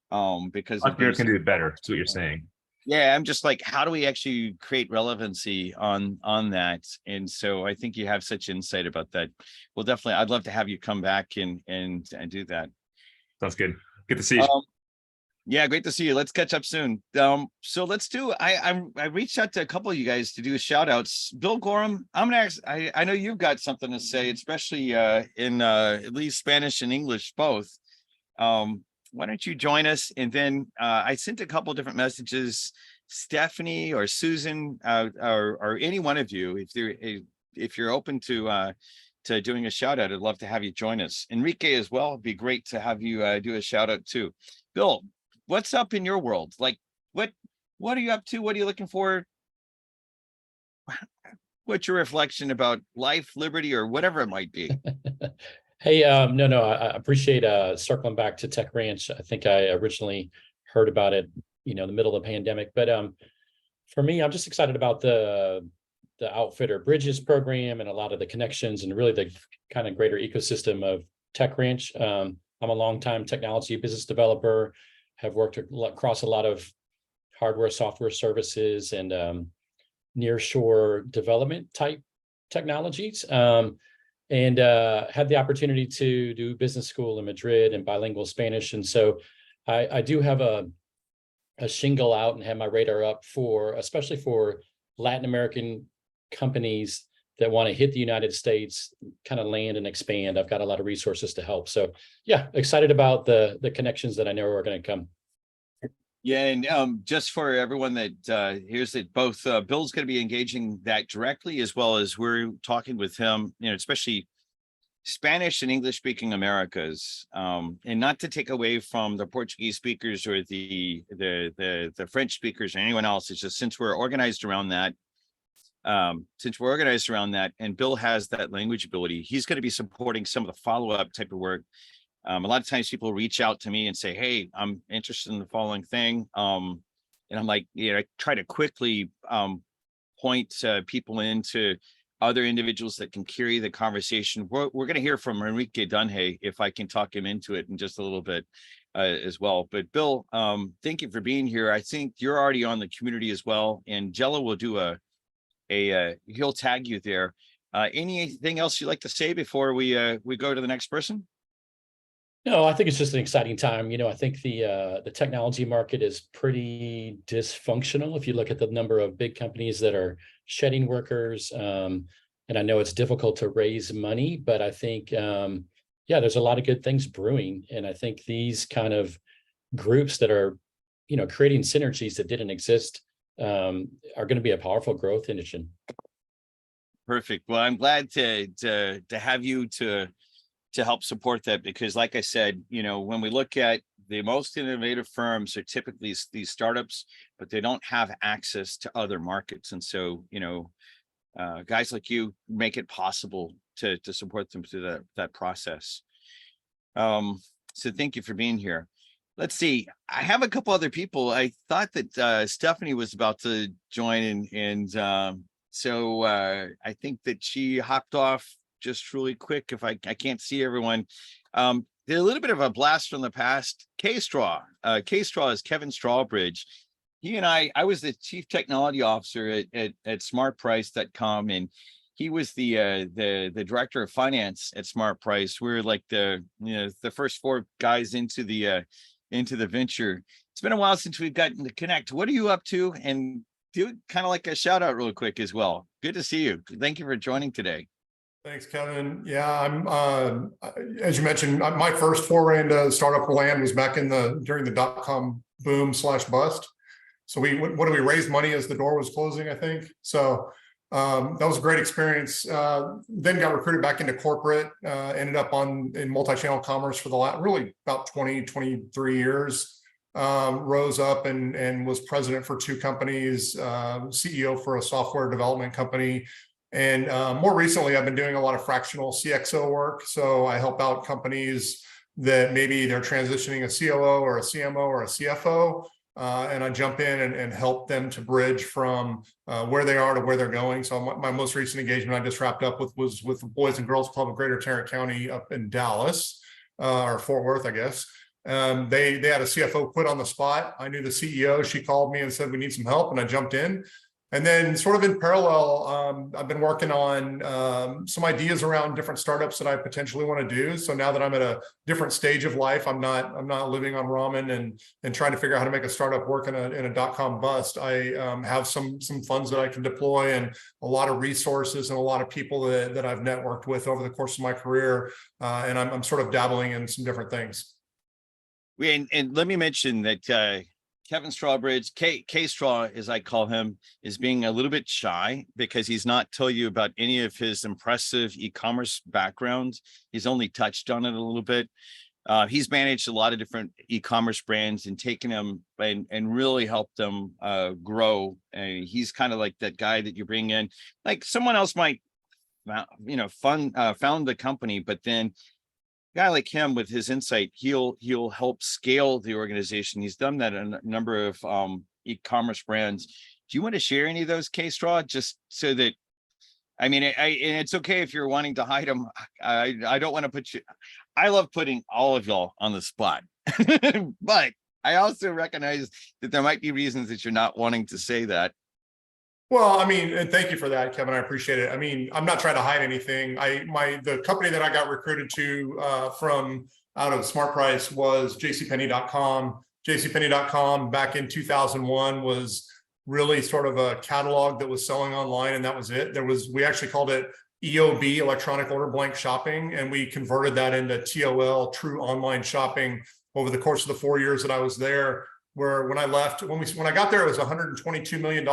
because Entrepreneurs can do it better. That's what you're saying. Yeah, I'm just like, how do we actually create relevancy on that? And so I think you have such insight about that. Well, definitely, I'd love to have you come back and do that. Sounds good. Good to see you. Yeah, great to see you. Let's catch up soon. So let's do. I reached out to a couple of you guys to do shout outs. Bill Gorham, I'm gonna ask. I know you've got something to say, especially in at least Spanish and English both. Why don't you join us? And then I sent a couple different messages. Stephanie or Susan or any one of you, if you're open to doing a shout out, I'd love to have you join us. Enrique as well. It'd be great to have you do a shout out too. Bill, what's up in your world? Like, what are you up to? What are you looking for? What's your reflection about life, liberty, or whatever it might be? Hey, no, I appreciate circling back to Tech Ranch. I think I originally heard about it, in the middle of the pandemic. But for me, I'm just excited about the Outfitter Bridges program and a lot of the connections and really the kind of greater ecosystem of Tech Ranch. I'm a longtime technology business developer, have worked across a lot of hardware, software services, and nearshore development type technologies. And had the opportunity to do business school in Madrid and bilingual Spanish. And so I do have a shingle out and have my radar up especially for Latin American companies that want to hit the United States, kind of land and expand. I've got a lot of resources to help. So yeah, excited about the connections that I know are going to come. Yeah, and just for everyone that hears it, both Bill's going to be engaging that directly, as well as we're talking with him, especially Spanish and English speaking Americas, and not to take away from the Portuguese speakers or the French speakers or anyone else. It's just since we're organized around that, and Bill has that language ability, he's going to be supporting some of the follow-up type of work. A lot of times people reach out to me and say, hey, I'm interested in the following thing. And I'm like, I try to quickly point people into other individuals that can carry the conversation. We're going to hear from Enrique Dunhay, if I can talk him into it in just a little bit as well. But Bill, thank you for being here. I think you're already on the community as well. And Jello will do he'll tag you there. Anything else you'd like to say before we go to the next person? No, I think it's just an exciting time. I think the technology market is pretty dysfunctional. If you look at the number of big companies that are shedding workers, and I know it's difficult to raise money, but I think, there's a lot of good things brewing. And I think these kind of groups that are, creating synergies that didn't exist are going to be a powerful growth engine. Perfect. Well, I'm glad to have you to help support that, because like I said, when we look at the most innovative firms are typically these startups, but they don't have access to other markets. And so, guys like you make it possible to support them through that process. So thank you for being here. Let's see. I have a couple other people. I thought that Stephanie was about to join, and so I think that she hopped off just really quick. If I can't see everyone. They're a little bit of a blast from the past. K-Straw. K-Straw is Kevin Strawbridge. He and I was the chief technology officer at smartprice.com, and he was the director of finance at SmartPrice. We're like the first four guys into the venture. It's been a while since we've gotten to connect. What are you up to? And do kind of like a shout out real quick as well. Good to see you. Thank you for joining today. Thanks, Kevin. Yeah, I'm as you mentioned, my first foray into startup land was back during the .com boom / bust. So what do we raise money as the door was closing, I think. So That was a great experience. Then got recruited back into corporate, ended up in multi-channel commerce for really about 23 years. Rose up and was president for 2 companies, CEO for a software development company. And more recently, I've been doing a lot of fractional CXO work. So I help out companies that maybe they're transitioning a COO or a CMO or a CFO. And I jump in and help them to bridge from where they are to where they're going. So my most recent engagement I just wrapped up was with the Boys and Girls Club of Greater Tarrant County up in Dallas, or Fort Worth, I guess. They had a CFO quit on the spot. I knew the CEO. She called me and said, we need some help. And I jumped in. And then sort of in parallel, I've been working on some ideas around different startups that I potentially want to do. So now that I'm at a different stage of life, I'm not living on ramen and trying to figure out how to make a startup work in a .com bust. I have some funds that I can deploy and a lot of resources and a lot of people that I've networked with over the course of my career. And I'm sort of dabbling in some different things. And let me mention that Kevin Strawbridge, K Straw, as I call him, is being a little bit shy because he's not told you about any of his impressive e-commerce background. He's only touched on it a little bit. He's managed a lot of different e-commerce brands and taken them and really helped them grow. And he's kind of like that guy that you bring in, like someone else might, found the company, but then guy like him with his insight, he'll help scale the organization. He's done that in a number of e-commerce brands. Do you want to share any of those, K-Straw, just so that, and it's okay if you're wanting to hide them. I don't want to put you, I love putting all of y'all on the spot, but I also recognize that there might be reasons that you're not wanting to say that. Well, and thank you for that, Kevin. I appreciate it. I'm not trying to hide anything. The company that I got recruited to from out of Smart Price was JCPenney.com. JCPenney.com back in 2001 was really sort of a catalog that was selling online, and that was it. We actually called it EOB, Electronic Order Blank Shopping, and we converted that into TOL, True Online Shopping, over the course of the 4 years that I was there. Where when I left, when I got there, it was $122 million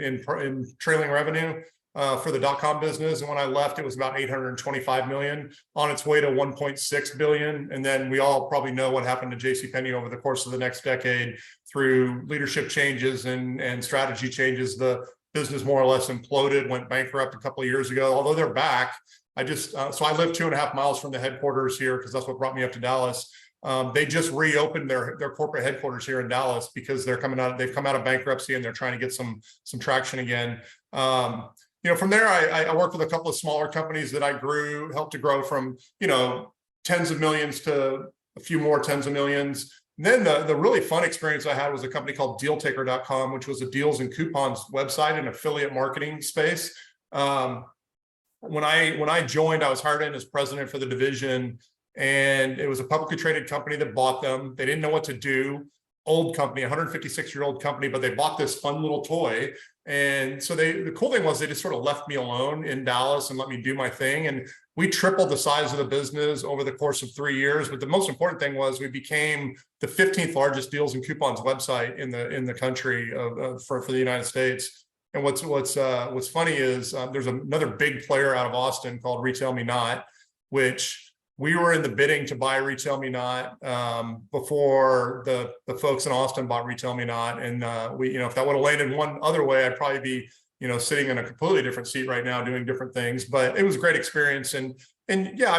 in trailing revenue for the .com business, and when I left, it was about 825 million, on its way to 1.6 billion. And then we all probably know what happened to JCPenney over the course of the next decade through leadership changes and strategy changes. The business more or less imploded, went bankrupt a couple of years ago. Although they're back, so I live 2.5 miles from the headquarters here because that's what brought me up to Dallas. They just reopened their corporate headquarters here in Dallas because they've come out of bankruptcy and they're trying to get some traction again. From there, I worked with a couple of smaller companies that I helped to grow from, tens of millions to a few more tens of millions. And then the really fun experience I had was a company called dealtaker.com, which was a deals and coupons website and affiliate marketing space. When I joined, I was hired in as president for the division. And it was a publicly traded company that bought them. They didn't know what to do. Old company, 156-year-old company, but they bought this fun little toy. And so the cool thing was they just sort of left me alone in Dallas and let me do my thing. And we tripled the size of the business over the course of 3 years. But the most important thing was we became the 15th largest deals and coupons website in the country for the United States. And what's funny is there's another big player out of Austin called Retail Me Not, which we were in the bidding to buy Retail Me Not before the folks in Austin bought Retail Me Not. And if that would have landed one other way, I'd probably be, sitting in a completely different seat right now doing different things. But it was a great experience. And yeah,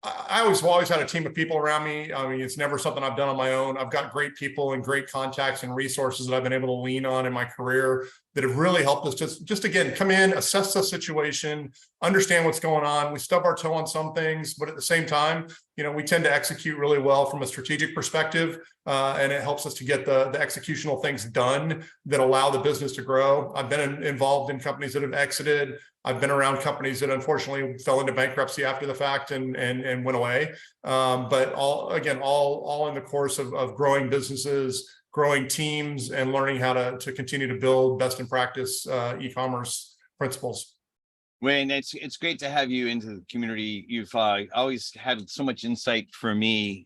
I've always had a team of people around me. It's never something I've done on my own. I've got great people and great contacts and resources that I've been able to lean on in my career that have really helped us just again, come in, assess the situation, understand what's going on. We stub our toe on some things, but at the same time, we tend to execute really well from a strategic perspective. And it helps us to get the executional things done that allow the business to grow. I've been involved in companies that have exited. I've been around companies that unfortunately fell into bankruptcy after the fact and went away. But all in the course of growing businesses, growing teams, and learning how to continue to build best in practice e-commerce principles. Wayne, it's great to have you into the community. You've always had so much insight for me.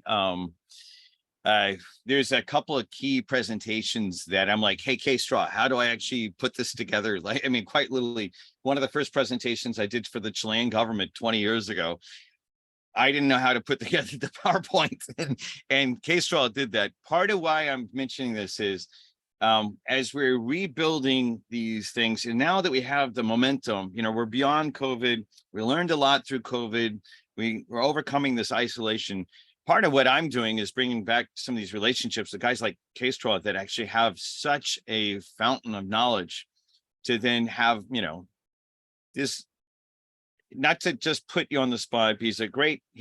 There's a couple of key presentations that I'm like, hey, K-Straw, how do I actually put this together? Like, I mean, quite literally, one of the first presentations I did for the Chilean government 20 years ago, I didn't know how to put together the PowerPoint, and K-Straw did that. Part of why I'm mentioning this is, as we're rebuilding these things, and now that we have the momentum, you know, we're beyond COVID. We learned a lot through COVID. We're overcoming this isolation. Part of what I'm doing is bringing back some of these relationships, the guys like K-Straw that actually have such a fountain of knowledge to then have, you know, this, not to just put you on the spot. He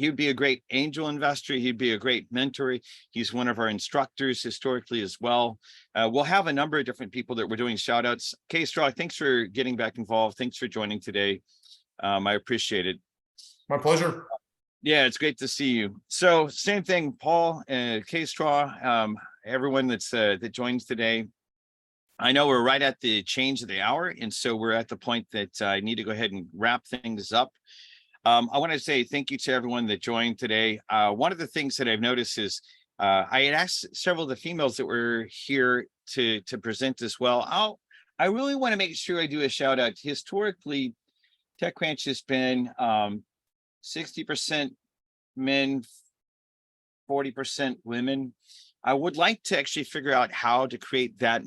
would be a great angel investor. He'd be a great mentor. He's one of our instructors historically as well. We'll have a number of different people that we're doing shout outs. K-Straw, thanks for getting back involved. Thanks for joining today. I appreciate it. My pleasure. Yeah, it's great to see you. So same thing, Paul, K-Straw, everyone that joins today. I know we're right at the change of the hour, and so we're at the point that I need to go ahead and wrap things up. I want to say thank you to everyone that joined today. One of the things that I've noticed is I had asked several of the females that were here to present as well. I really want to make sure I do a shout out. Historically, TechCrunch has been 60% men, 40% women. I would like to actually figure out how to create that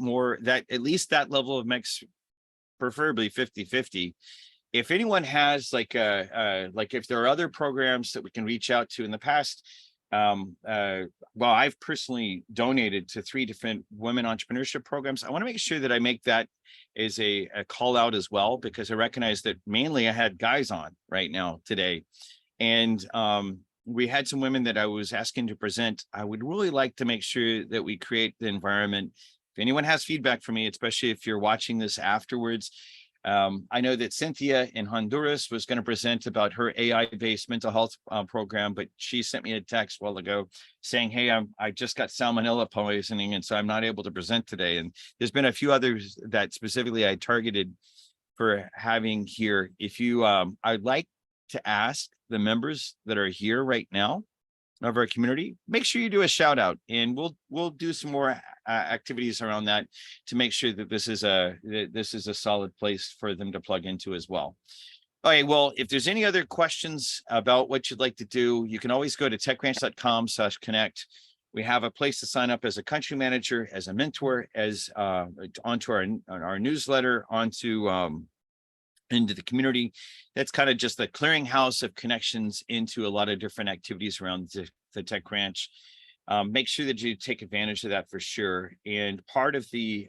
at least that level of mix, preferably 50-50. If anyone has like if there are other programs that we can reach out to in the past, well, I've personally donated to 3 different women entrepreneurship programs. I want to make sure that I make that as a call out as well, because I recognize that mainly I had guys on right now today. And we had some women that I was asking to present. I would really like to make sure that we create the environment. If anyone has feedback for me, especially if you're watching this afterwards, I know that Cynthia in Honduras was going to present about her AI-based mental health program, but she sent me a text a while ago saying, hey, I just got salmonella poisoning, and so I'm not able to present today. And there's been a few others that specifically I targeted for having here. If you, I'd like to ask the members that are here right now of our community, make sure you do a shout out, and we'll do some more activities around that to make sure that this is a solid place for them to plug into as well. All right, well, if there's any other questions about what you'd like to do, you can always go to techranch.com/connect. We have a place to sign up as a country manager, as a mentor, as onto our newsletter, onto into the community. That's kind of just the clearinghouse of connections into a lot of different activities around the TechCrunch. Make sure that you take advantage of that for sure. And part of the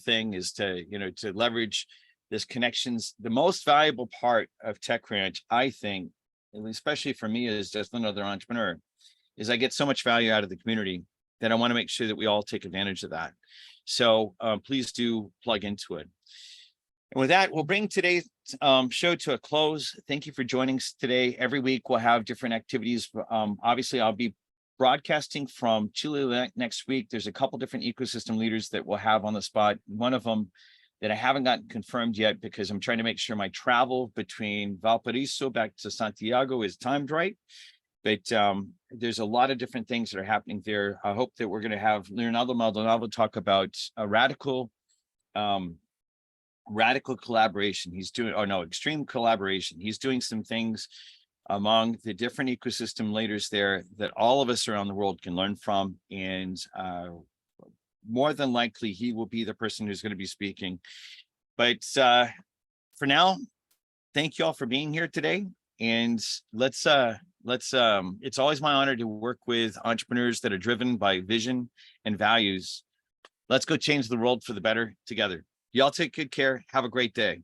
thing is to leverage this connections. The most valuable part of TechCrunch, I think, especially for me as just another entrepreneur, is I get so much value out of the community that I want to make sure that we all take advantage of that. So please do plug into it. And with that, we'll bring today's show to a close. Thank you for joining us today. Every week we'll have different activities. Obviously, I'll be broadcasting from Chile next week. There's a couple different ecosystem leaders that we'll have on the spot. One of them that I haven't gotten confirmed yet because I'm trying to make sure my travel between Valparaiso back to Santiago is timed right. But there's a lot of different things that are happening there. I hope that we're going to have Leonardo Maldonado talk about a radical collaboration. Extreme collaboration. He's doing some things among the different ecosystem leaders there that all of us around the world can learn from. And more than likely, he will be the person who's going to be speaking. But for now, thank you all for being here today. And let's it's always my honor to work with entrepreneurs that are driven by vision and values. Let's go change the world for the better together. Y'all take good care. Have a great day.